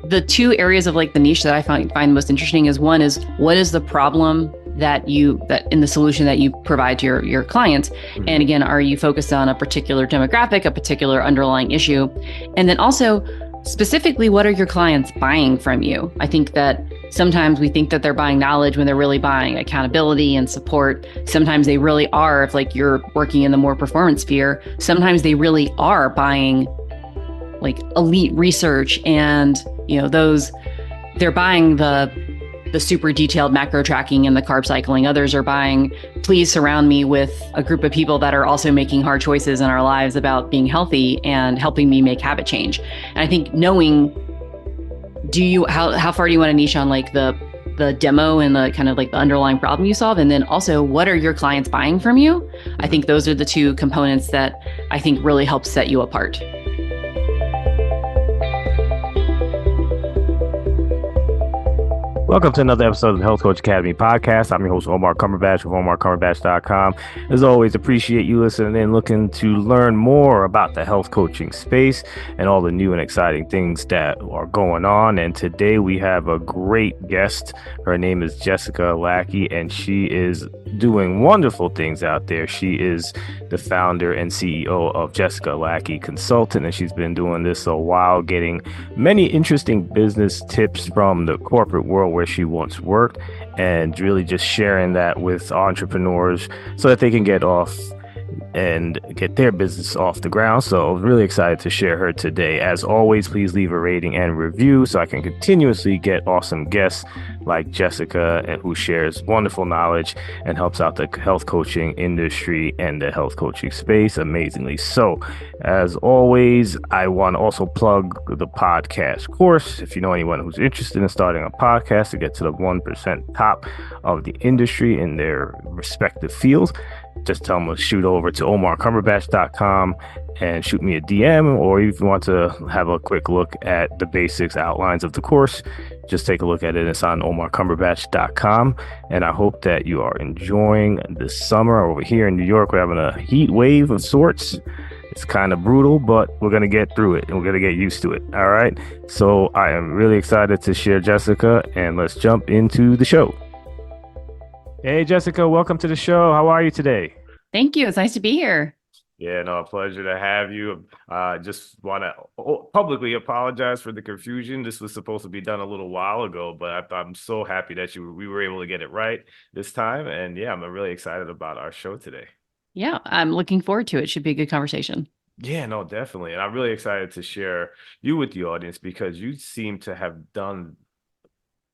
The two areas of like the niche that I find most interesting is one is what is the problem that in the solution that you provide to your clients. And again, are you focused on a particular demographic, a particular underlying issue? And then also specifically, what are your clients buying from you? I think that sometimes we think that they're buying knowledge when they're really buying accountability and support. Sometimes they really are, if like you're working in the more performance sphere, sometimes they really are buying like elite research and they're buying the super detailed macro tracking and the carb cycling. Others are buying, please surround me with a group of people that are also making hard choices in our lives about being healthy and helping me make habit change. And I think knowing, how far do you want to niche on like the demo and the kind of like the underlying problem you solve? And then also, what are your clients buying from you? I think those are the two components that I think really help set you apart. Welcome to another episode of the Health Coach Academy podcast. I'm your host, Omar Cumberbatch of OmarCumberbatch.com. As always, appreciate you listening in, looking to learn more about the health coaching space and all the new and exciting things that are going on. And today we have a great guest. Her name is Jessica Lackey, and she is doing wonderful things out there. She is the founder and CEO of Jessica Lackey Consultant, and she's been doing this a while, getting many interesting business tips from the corporate world where she once worked, and really just sharing that with entrepreneurs so that they can get off and get their business off the ground. So really excited to share her today. As always, please leave a rating and review so I can continuously get awesome guests like Jessica, and who shares wonderful knowledge and helps out the health coaching industry and the health coaching space amazingly. So as always, I want to also plug the podcast course. If you know anyone who's interested in starting a podcast to get to the 1% top of the industry in their respective fields, just tell them to shoot over to OmarCumberbatch.com and shoot me a DM, or if you want to have a quick look at the basics outlines of the course, just take a look at it. It's on OmarCumberbatch.com. And I hope that you are enjoying this summer. Over here in New York, we're having a heat wave of sorts. It's kind of brutal, but we're going to get through it and we're going to get used to it. All right. So I am really excited to share Jessica, and let's jump into the show. Hey, Jessica, welcome to the show. How are you today? Thank you. It's nice to be here. Yeah, no, a pleasure to have you. Just want to publicly apologize for the confusion. This was supposed to be done a little while ago, but I'm so happy that we were able to get it right this time. And yeah, I'm really excited about our show today. Yeah, I'm looking forward to it. Should be a good conversation. Yeah, no, definitely. And I'm really excited to share you with the audience because you seem to have done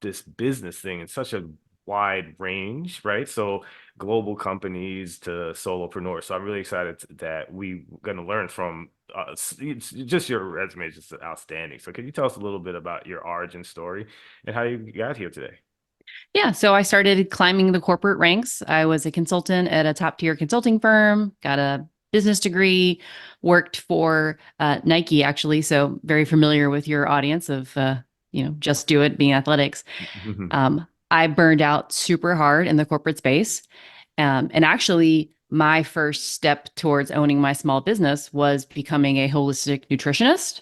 this business thing in such a wide range, right? So global companies to solopreneurs. So I'm really excited that we're going to learn from just your resume is just outstanding. So can you tell us a little bit about your origin story and how you got here today? Yeah, so I started climbing the corporate ranks. I was a consultant at a top tier consulting firm, got a business degree, worked for Nike actually. So very familiar with your audience of, just do it, being athletics. I burned out super hard in the corporate space. And actually, my first step towards owning my small business was becoming a holistic nutritionist.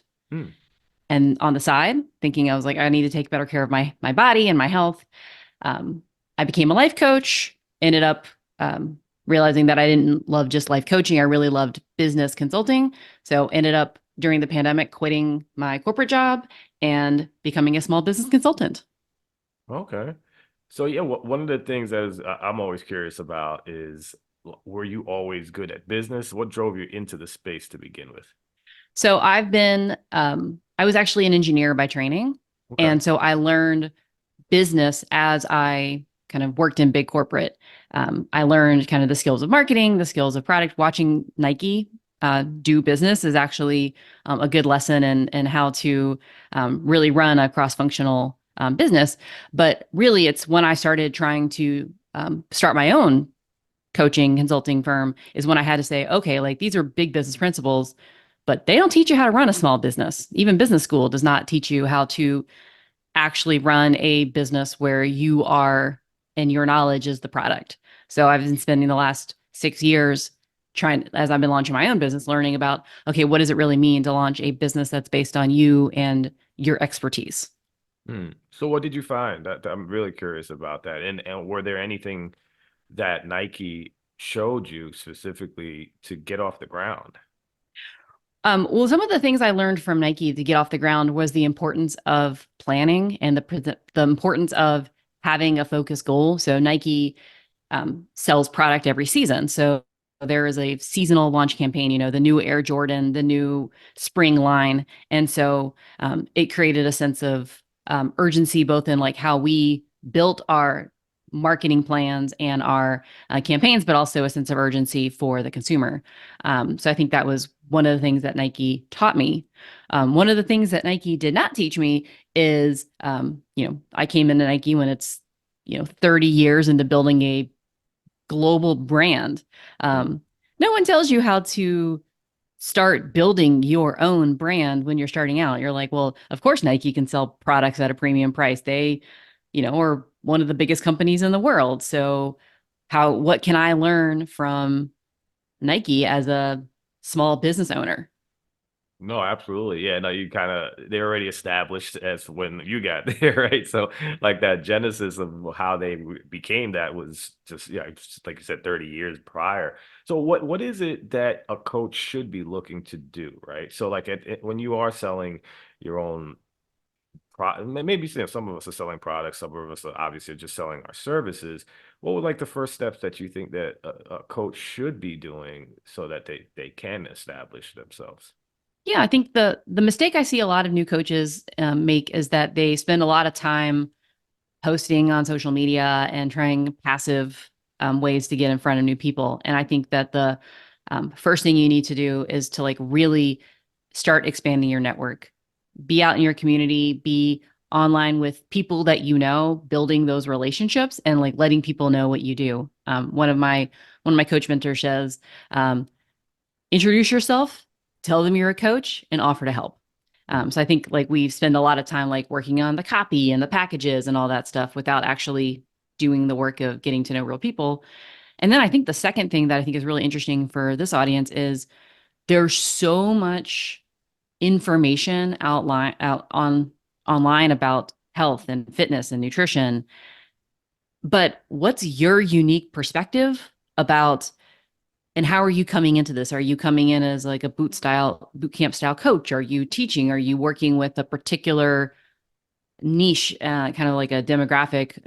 And on the side, thinking I was like, I need to take better care of my body and my health. I became a life coach, ended up realizing that I didn't love just life coaching. I really loved business consulting. So ended up during the pandemic quitting my corporate job and becoming a small business consultant. Okay. So yeah, one of the things that I'm always curious about is, were you always good at business? What drove you into the space to begin with? So I was actually an engineer by training. Okay. And so I learned business as I kind of worked in big corporate. I learned kind of the skills of marketing, the skills of product. Watching Nike do business is actually a good lesson in how to really run a cross-functional business. But really, it's when I started trying to start my own coaching consulting firm is when I had to say, okay, like these are big business principles, but they don't teach you how to run a small business. Even business school does not teach you how to actually run a business where you are and your knowledge is the product. So I've been spending the last 6 years as I've been launching my own business, learning about, okay, what does it really mean to launch a business that's based on you and your expertise. So what did you find? I'm really curious about that. And were there anything that Nike showed you specifically to get off the ground? Well, some of the things I learned from Nike to get off the ground was the importance of planning and the importance of having a focused goal. So Nike sells product every season. So there is a seasonal launch campaign, the new Air Jordan, the new spring line. And so it created a sense of urgency, both in like how we built our marketing plans and our campaigns, but also a sense of urgency for the consumer. So I think that was one of the things that Nike taught me. One of the things that Nike did not teach me is, I came into Nike when it's 30 years into building a global brand. Mm. No one tells you how to start building your own brand when you're starting out. You're like, well, of course Nike can sell products at a premium price. They, are one of the biggest companies in the world. So what can I learn from Nike as a small business owner? No, absolutely. Yeah, no, they're already established as when you got there, right? So like that genesis of how they became that was just, yeah, just like you said, 30 years prior. So what is it that a coach should be looking to do, right? So like when you are selling your own maybe some of us are selling products, some of us are obviously just selling our services. What would like the first steps that you think that a coach should be doing so that they can establish themselves? Yeah, I think the mistake I see a lot of new coaches make is that they spend a lot of time posting on social media and trying passive ways to get in front of new people. And I think that the first thing you need to do is to like really start expanding your network, be out in your community, be online with people that building those relationships and like letting people know what you do. One of my coach mentors says, introduce yourself, tell them you're a coach, and offer to help. So I think like we spend a lot of time like working on the copy and the packages and all that stuff without actually doing the work of getting to know real people. And then I think the second thing that I think is really interesting for this audience is there's so much information online about health and fitness and nutrition. But what's your unique perspective about and how are you coming into this? Are you coming in as like a boot camp style coach? Are you teaching? Are you working with a particular niche, kind of like a demographic,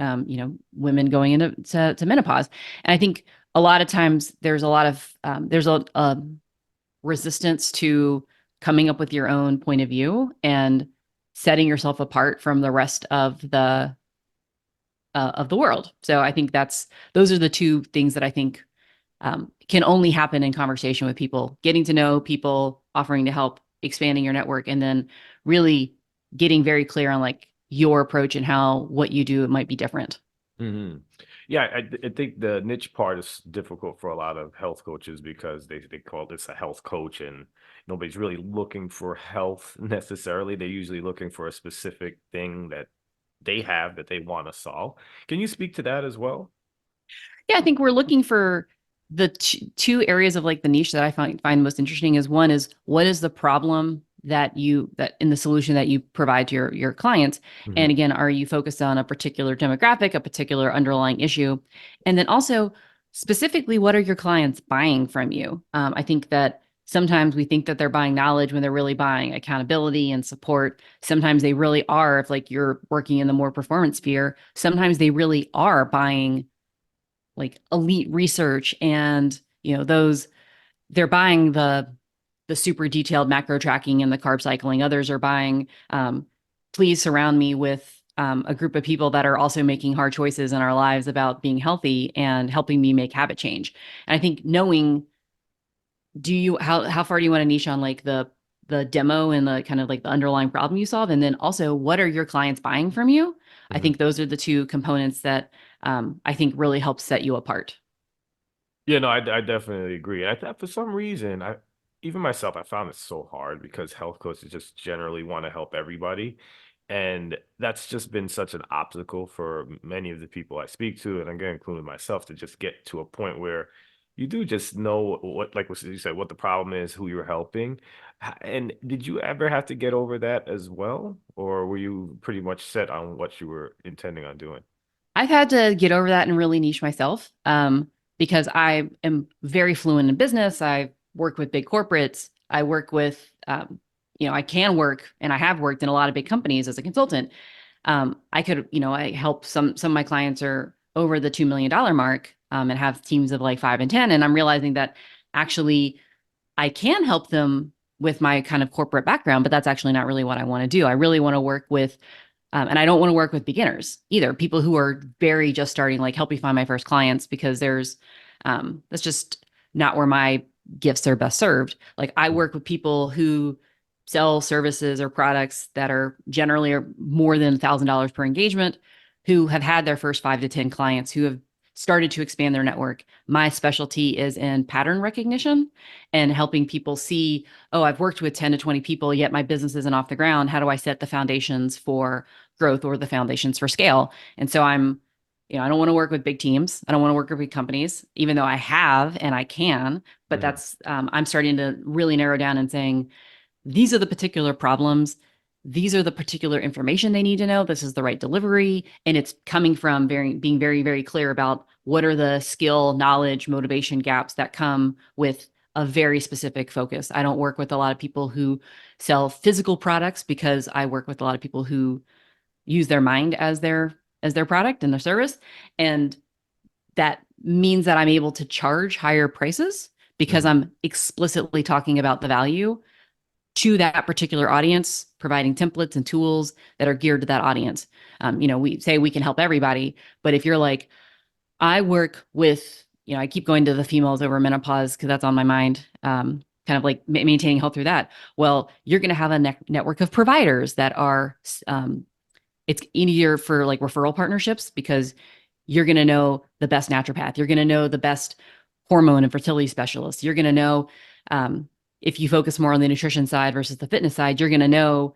women going into to menopause? And I think a lot of times there's a resistance to coming up with your own point of view and setting yourself apart from the rest of the world. So I think those are the two things that I think can only happen in conversation with people, getting to know people, offering to help, expanding your network, and then really getting very clear on like your approach and how what you do might be different. Hmm. Yeah, I think the niche part is difficult for a lot of health coaches because they call this a health coach and nobody's really looking for health necessarily. They're usually looking for a specific thing that they have that they want to solve. Can you speak to that as well? Yeah, I think we're looking for the two areas of like the niche that I find most interesting is one is what is the problem that in the solution that you provide to your clients, Hmm. and again, are you focused on a particular demographic, a particular underlying issue, and then also specifically what are your clients buying from you? I think that sometimes we think that they're buying knowledge when they're really buying accountability and support. Sometimes they really are, if like you're working in the more performance sphere, sometimes they really are buying like elite research and those they're buying the super detailed macro tracking and the carb cycling. Others are buying please surround me with a group of people that are also making hard choices in our lives about being healthy and helping me make habit change. And I think knowing how far do you want to niche on like the demo and the kind of like the underlying problem you solve, and then also what are your clients buying from you? I Hmm. think those are the two components that I think really help set you apart. Yeah, no, I definitely agree. I thought for some reason, even myself, I found it so hard because health coaches just generally want to help everybody. And that's just been such an obstacle for many of the people I speak to, and I'm going to include myself to just get to a point where you do just know what, like what you said, what the problem is, who you're helping. And did you ever have to get over that as well, or were you pretty much set on what you were intending on doing? I've had to get over that and really niche myself, because I am very fluent in business. I work with big corporates. I work with, I can work and I have worked in a lot of big companies as a consultant. I could, I help some of my clients are over the $2 million mark, and have teams of like 5 and 10. And I'm realizing that actually I can help them with my kind of corporate background, but that's actually not really what I want to do. I really want to work with, and I don't want to work with beginners either, people who are very just starting, like help me find my first clients, because that's just not where my gifts are best served. Like I work with people who sell services or products that are generally are more than $1,000 per engagement, who have had their first 5 to 10 clients, who have started to expand their network. My specialty is in pattern recognition and helping people see, oh, I've worked with 10 to 20 people, yet my business isn't off the ground. How do I set the foundations for growth or the foundations for scale? And so I don't want to work with big teams. I don't want to work with big companies, even though I have and I can. But Mhm. I'm starting to really narrow down and saying, these are the particular problems. These are the particular information they need to know. This is the right delivery. And it's coming from being very, very clear about what are the skill, knowledge, motivation gaps that come with a very specific focus. I don't work with a lot of people who sell physical products, because I work with a lot of people who use their mind as their product and their service. And that means that I'm able to charge higher prices because Mhm. I'm explicitly talking about the value to that particular audience, providing templates and tools that are geared to that audience. We say we can help everybody, but if you're like, I work with, I keep going to the females over menopause because that's on my mind, kind of like maintaining health through that. Well, you're going to have a network of providers that are, it's easier for like referral partnerships, because you're going to know the best naturopath. You're going to know the best hormone and fertility specialist. You're going to know, if you focus more on the nutrition side versus the fitness side, you're going to know,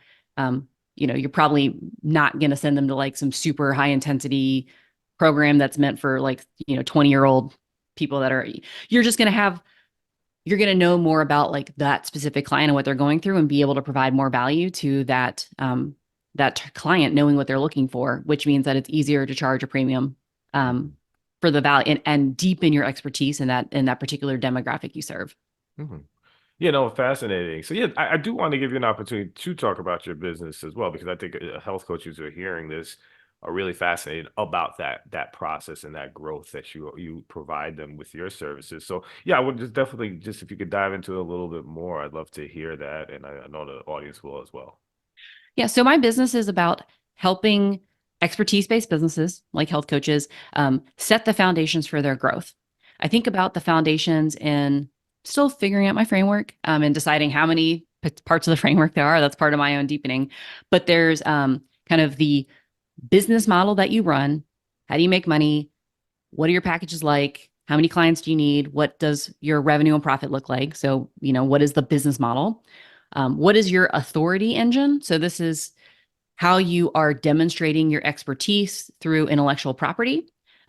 you're probably not going to send them to like some super high intensity program that's meant for like, 20-year-old people that are, you're just going to have, you're going to know more about like that specific client and what they're going through, and be able to provide more value to that client, knowing what they're looking for, which means that it's easier to charge a premium, um, for the value, and deepen your expertise in that particular demographic you serve. Mhm. Fascinating. So yeah, I do want to give you an opportunity to talk about your business as well, because I think health coaches who are hearing this are really fascinated about that process and that growth that you provide them with your services. So yeah, I would just definitely just if you could dive into it a little bit more, I'd love to hear that, and I know the audience will as well. Yeah. So my business is about helping expertise-based businesses like health coaches, set the foundations for their growth. I think about the foundations and still figuring out my framework, and deciding how many parts of the framework there are. That's part of my own deepening. But there's, kind of the business model that you run. How do you make money? What are your packages like? How many clients do you need? What does your revenue and profit look like? So, what is the business model? What is your authority engine? So this is how you are demonstrating your expertise through intellectual property.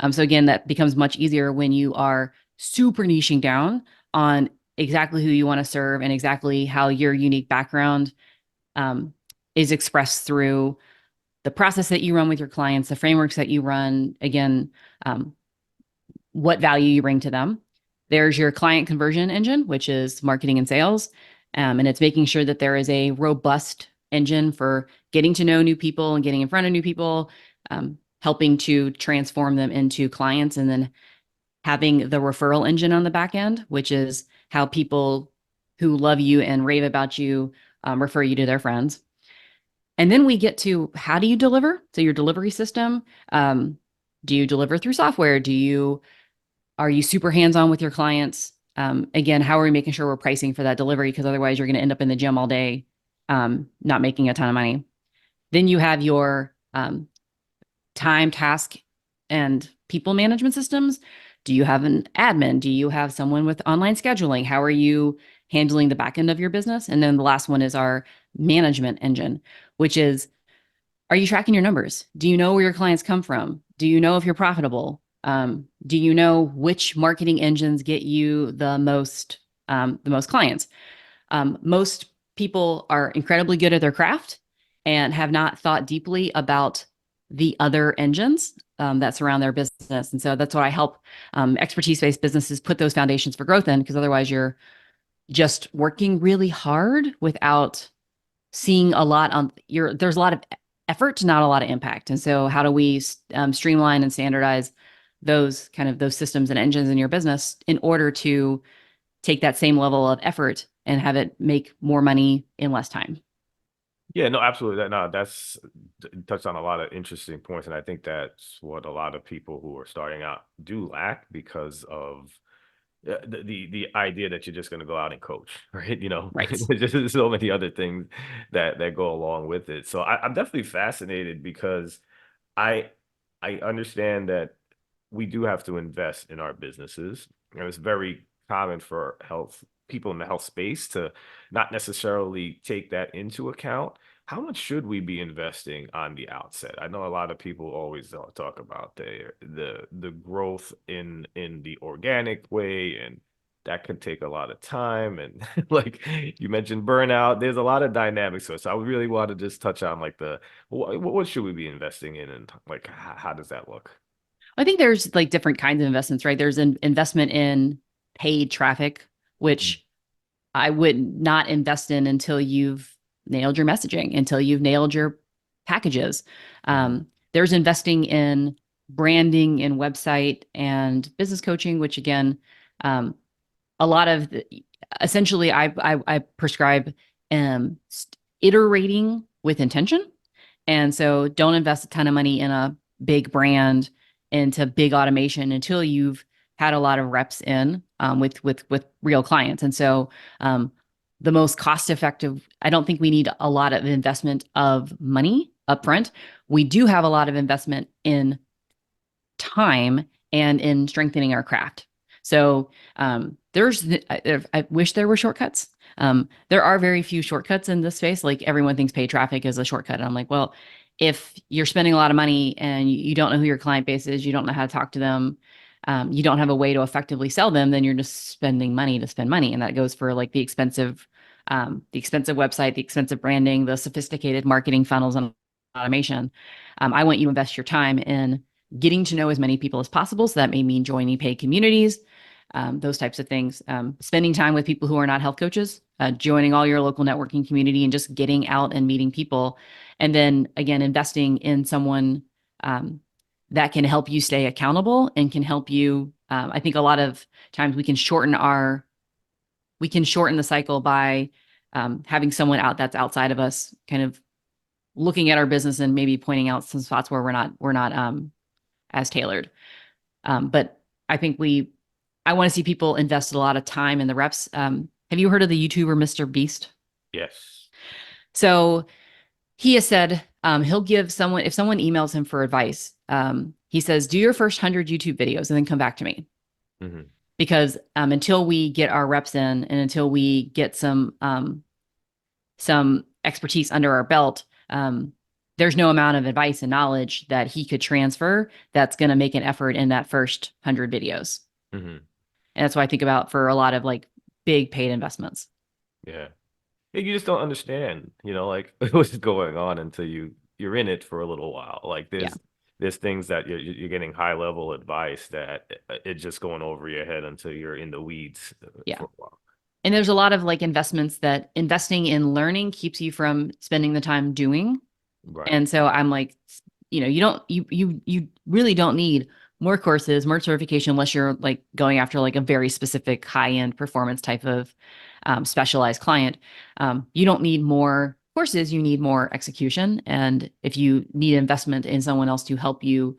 So again, that becomes much easier when you are super niching down on exactly who you want to serve and exactly how your unique background, um, is expressed through the process that you run with your clients, the frameworks that you run. Again, um, what value you bring to them. There's your client conversion engine, which is marketing and sales. And it's making sure that there is a robust engine for getting to know new people and getting in front of new people, helping to transform them into clients, and then having the referral engine on the back end, which is how people who love you and rave about you, refer you to their friends. And then we get to, how do you deliver? So your delivery system. Do you deliver through software? Are you super hands-on with your clients? Again, how are we making sure we're pricing for that delivery? Because otherwise you're going to end up in the gym all day, not making a ton of money. Then you have your, time, task, and people management systems. Do you have an admin? Do you have someone with online scheduling? How are you handling the back end of your business? And then the last one is our management engine, which is, are you tracking your numbers? Do you know where your clients come from? Do you know if you're profitable? Do you know which marketing engines get you the most clients? Most people are incredibly good at their craft and have not thought deeply about the other engines that surround their business. And so that's what I help expertise-based businesses put those foundations for growth in, because otherwise you're just working really hard without seeing a lot on your, there's a lot of effort, not a lot of impact. And so how do we streamline and standardize those systems and engines in your business in order to take that same level of effort and have it make more money in less time? Yeah, no, absolutely. That's touched on a lot of interesting points, and I think that's what a lot of people who are starting out do lack because of the idea that you're just going to go out and coach, right? Right. There's just so many other things that go along with it. So I'm definitely fascinated because I I understand that we do have to invest in our businesses. And it's very common for health people in the health space to not necessarily take that into account. How much should we be investing on the outset? I know a lot of people always talk about the growth in the organic way, and that could take a lot of time. And like you mentioned, burnout. There's a lot of dynamics to it. So I really want to just touch on like what should we be investing in, and like how does that look? I think there's like different kinds of investments, right? There's an investment in paid traffic, which I would not invest in until you've nailed your messaging, until you've nailed your packages. Mm-hmm. There's investing in branding and website and business coaching, which again, um, a lot of essentially, I prescribe iterating with intention. And so don't invest a ton of money in a big brand, into big automation until you've had a lot of reps in with real clients. And so the most cost effective, I don't think we need a lot of investment of money upfront. We do have a lot of investment in time and in strengthening our craft. So I wish there were shortcuts. There are very few shortcuts in this space. Like everyone thinks paid traffic is a shortcut. And I'm like, well, if you're spending a lot of money and you don't know who your client base is, you don't know how to talk to them, you don't have a way to effectively sell them, then you're just spending money to spend money. And that goes for like the expensive website, the expensive branding, the sophisticated marketing funnels and automation. I want you to invest your time in getting to know as many people as possible. So that may mean joining paid communities, those types of things. Spending time with people who are not health coaches, joining all your local networking community and just getting out and meeting people. And then again, investing in someone that can help you stay accountable and can help you. I think a lot of times we can shorten the cycle by having someone out that's outside of us, kind of looking at our business and maybe pointing out some spots where we're not as tailored. But I think I want to see people invest a lot of time in the reps. Have you heard of the YouTuber Mr. Beast? Yes. So he has said he'll give someone, if someone emails him for advice, he says, do your first 100 YouTube videos and then come back to me. Mm-hmm. Because until we get our reps in and until we get some expertise under our belt, there's no amount of advice and knowledge that he could transfer that's going to make an effort in that first 100 videos. Mm-hmm. And that's what I think about for a lot of like big paid investments. Yeah. You just don't understand, like what's going on until you're in it for a little while. Like Yeah. there's things that you're getting high level advice that it's just going over your head until you're in the weeds Yeah. for a while. And there's a lot of like investments that investing in learning keeps you from spending the time doing. Right. And so I'm like, you really don't need more courses, more certification, unless you're like going after like a very specific high end performance type of specialized client. You don't need more courses, you need more execution. And if you need investment in someone else to help you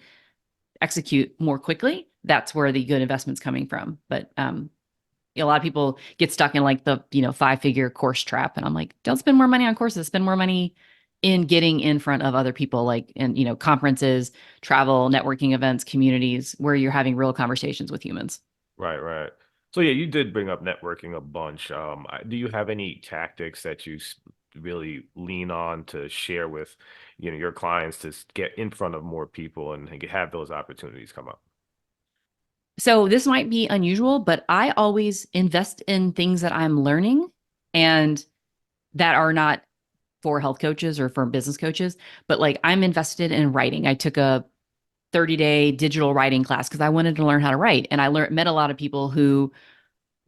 execute more quickly, that's where the good investment's coming from. But a lot of people get stuck in like the 5-figure course trap, and I'm like, don't spend more money on courses, spend more money in getting in front of other people, like in conferences, travel, networking events, communities where you're having real conversations with humans. Right, right. So yeah, you did bring up networking a bunch. Do you have any tactics that you really lean on to share with, your clients to get in front of more people and have those opportunities come up? So this might be unusual, but I always invest in things that I'm learning and that are not for health coaches or for business coaches, but like I'm invested in writing. I took a 30-day digital writing class because I wanted to learn how to write. And I met a lot of people who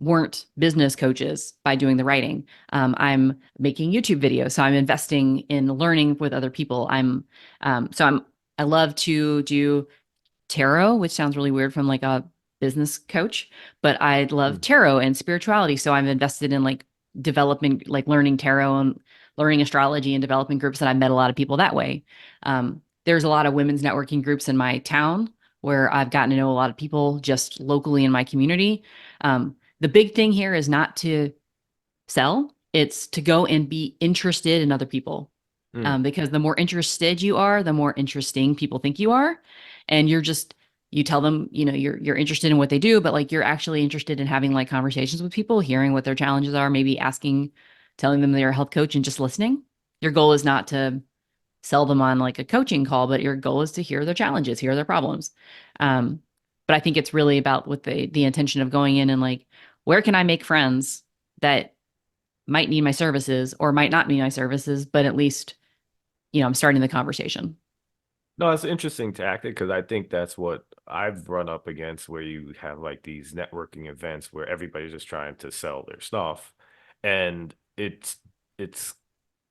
weren't business coaches by doing the writing. I'm making YouTube videos, so I'm investing in learning with other people. I love to do tarot, which sounds really weird from like a business coach, but I love Mm. tarot and spirituality. So I'm invested in like developing, like learning tarot and learning astrology and developing groups. And I met a lot of people that way. There's a lot of women's networking groups in my town where I've gotten to know a lot of people just locally in my community. The big thing here is not to sell, it's to go and be interested in other people. Mm. Because the more interested you are, the more interesting people think you are. And you tell them, you're interested in what they do, but like you're actually interested in having like conversations with people, hearing what their challenges are, maybe asking, telling them they're a health coach and just listening. Your goal is not to sell them on like a coaching call, but your goal is to hear their challenges, hear their problems. Um, but I think it's really about with the intention of going in and like, where can I make friends that might need my services or might not need my services, but at least, I'm starting the conversation. No, it's an interesting tactic because I think that's what I've run up against where you have like these networking events where everybody's just trying to sell their stuff. And it's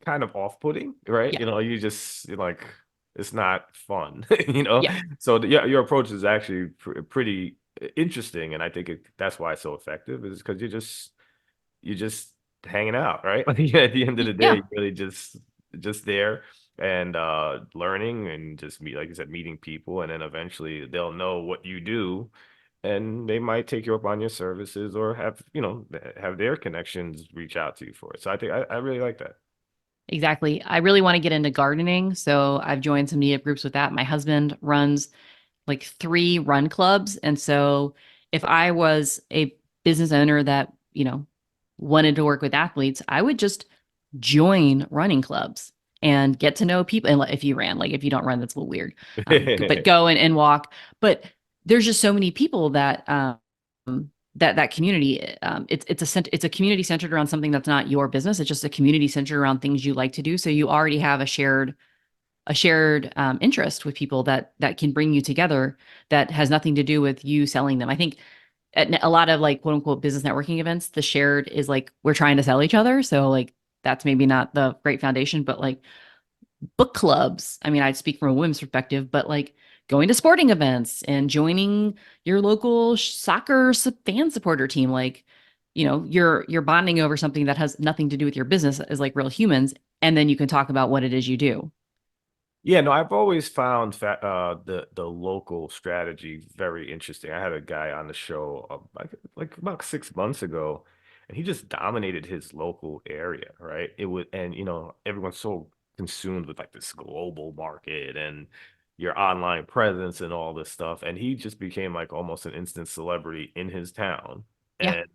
kind of off-putting, right? Yeah. You just you're like it's not fun, you know? Yeah. So yeah, your approach is actually pretty interesting, and I think that's why it's so effective is because you're just hanging out, right? Like at the end of the day, Yeah. you're really just there and learning and just meet, like you said, meeting people, and then eventually they'll know what you do, and they might take you up on your services or have their connections reach out to you for it. So I think I really like that. Exactly. I really want to get into gardening. So I've joined some meetup groups with that. My husband runs like 3 run clubs. And so if I was a business owner that, wanted to work with athletes, I would just join running clubs and get to know people. And if you ran, like if you don't run, that's a little weird. But go and walk. But there's just so many people that that community. It's a community centered around something that's not your business. It's just a community centered around things you like to do. So you already have a shared interest with people that can bring you together that has nothing to do with you selling them. I think at a lot of like quote unquote business networking events, the shared is like we're trying to sell each other. So like that's maybe not the great foundation, but like book clubs. I mean, I speak from a women's perspective, but like going to sporting events and joining your local soccer fan supporter team, like, you're bonding over something that has nothing to do with your business as like real humans. And then you can talk about what it is you do. Yeah, no, I've always found the local strategy very interesting. I had a guy on the show like about 6 months ago, and he just dominated his local area, right? It would, and everyone's so consumed with like this global market and your online presence and all this stuff, and he just became like almost an instant celebrity in his town, Yeah. and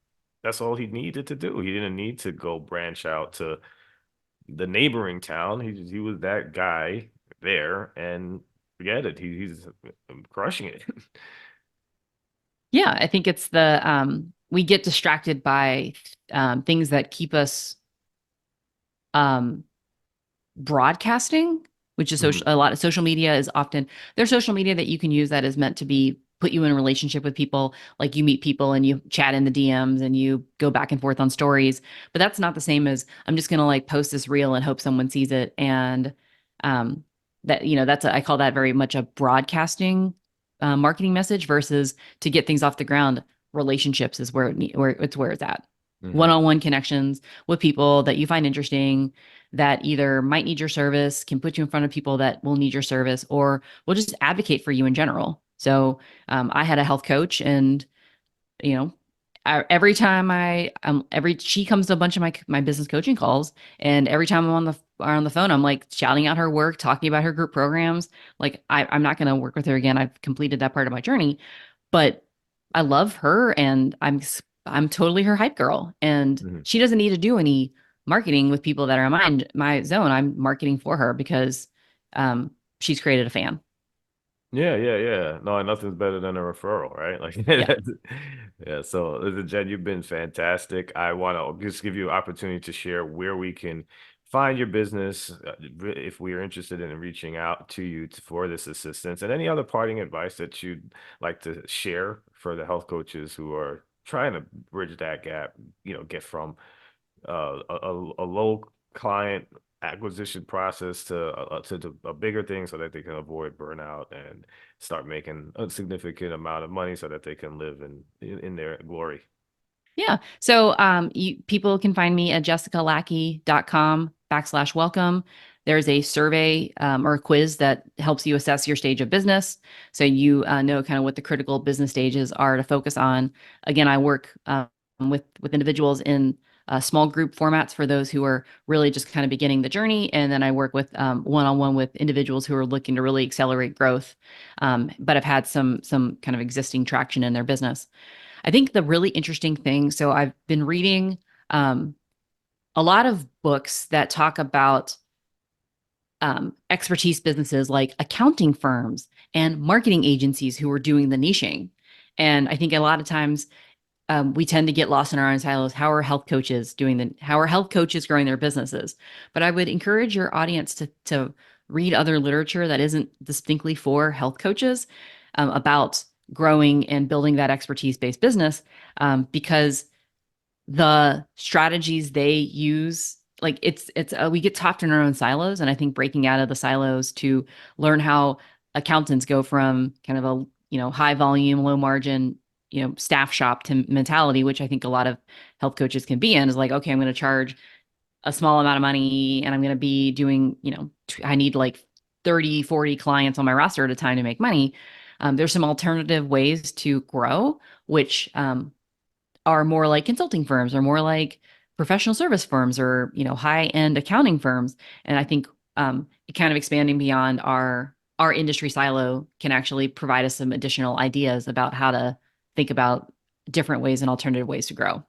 that's all he needed to do. He didn't need to go branch out to the neighboring town. He was that guy there, and forget it. He's crushing it. Yeah. I think it's we get distracted by things that keep us um, broadcasting, which is Mhm. a lot of social media is often there's social media that you can use that is meant to be put you in a relationship with people. Like you meet people and you chat in the DMs and you go back and forth on stories. But that's not the same as I'm just gonna like post this reel and hope someone sees it. And um, I call that very much a broadcasting marketing message versus to get things off the ground. Relationships is where it's at. Mhm. One-on-one connections with people that you find interesting that either might need your service, can put you in front of people that will need your service, or will just advocate for you in general. So I had a health coach, and you know, every time she comes to a bunch of my business coaching calls, and every time I'm on the phone, I'm like shouting out her work, talking about her group programs. Like I'm not going to work with her again. I've completed that part of my journey, but I love her and I'm totally her hype girl. And Mhm. she doesn't need to do any marketing with people that are in my zone. I'm marketing for her because she's created a fan. Yeah. No, nothing's better than a referral, right? Like, Yeah. yeah. So, listen, Jen, you've been fantastic. I want to just give you an opportunity to share where we can find your business if we are interested in reaching out to you for this assistance, and any other parting advice that you'd like to share for the health coaches who are trying to bridge that gap, get from a low client acquisition process to a bigger thing so that they can avoid burnout and start making a significant amount of money so that they can live in their glory. Yeah. So people can find me at jessicalackey.com/welcome. There's a survey or a quiz that helps you assess your stage of business. So you know kind of what the critical business stages are to focus on. Again, I work with individuals in small group formats for those who are really just kind of beginning the journey. And then I work with one-on-one with individuals who are looking to really accelerate growth, but have had some kind of existing traction in their business. I think the really interesting thing, so I've been reading um, a lot of books that talk about expertise businesses like accounting firms and marketing agencies who are doing the niching. And I think a lot of times we tend to get lost in our own silos. How are health coaches how are health coaches growing their businesses? But I would encourage your audience to read other literature that isn't distinctly for health coaches about growing and building that expertise-based business, because the strategies they use, like we get trapped in our own silos. And I think breaking out of the silos to learn how accountants go from kind of a, high volume, low margin, staff shop to mentality, which I think a lot of health coaches can be in, is like, okay, I'm going to charge a small amount of money and I'm going to be doing, I need like 30, 40 clients on my roster at a time to make money. There's some alternative ways to grow, which are more like consulting firms or more like professional service firms or, high-end accounting firms. And I think kind of expanding beyond our industry silo can actually provide us some additional ideas about how to think about different ways and alternative ways to grow.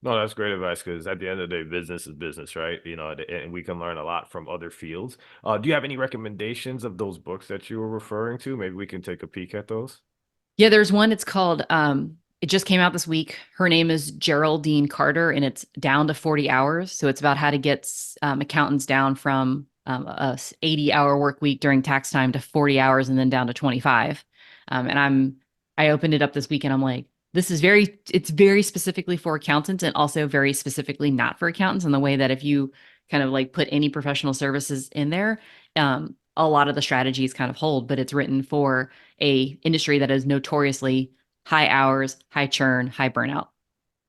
No, that's great advice because at the end of the day, business is business, right? And we can learn a lot from other fields. Do you have any recommendations of those books that you were referring to? Maybe we can take a peek at those. Yeah, there's one. It's called, it just came out this week. Her name is Geraldine Carter, and it's Down to 40 Hours. So it's about how to get accountants down from a 80-hour work week during tax time to 40 hours and then down to 25. And I opened it up this week and I'm like, it's very specifically for accountants and also very specifically not for accountants, in the way that if you kind of like put any professional services in there, a lot of the strategies kind of hold, but it's written for a industry that is notoriously high hours, high churn, high burnout.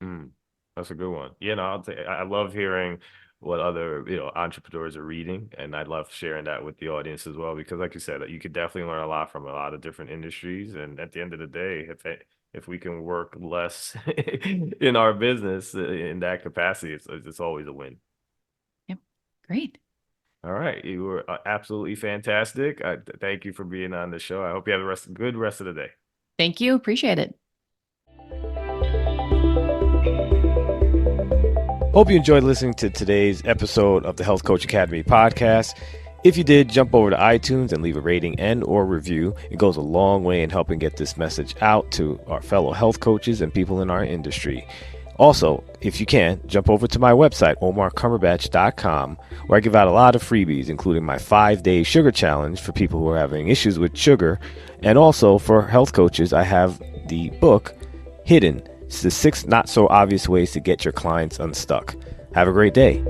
Mm, that's a good one. I love hearing what other entrepreneurs are reading, and I love sharing that with the audience as well because, like you said, you could definitely learn a lot from a lot of different industries. And at the end of the day, if we can work less in our business in that capacity, it's always a win. Yep. Great. All right, you were absolutely fantastic. Thank you for being on the show. I hope you have a good rest of the day. Thank you. Appreciate it. Hope you enjoyed listening to today's episode of the Health Coach Academy podcast. If you did, jump over to iTunes and leave a rating and or review. It goes a long way in helping get this message out to our fellow health coaches and people in our industry. Also, if you can, jump over to my website, omarcumberbatch.com, where I give out a lot of freebies, including my 5-day sugar challenge for people who are having issues with sugar. And also for health coaches, I have the book, Hidden. It's the 6 not so obvious ways to get your clients unstuck. Have a great day.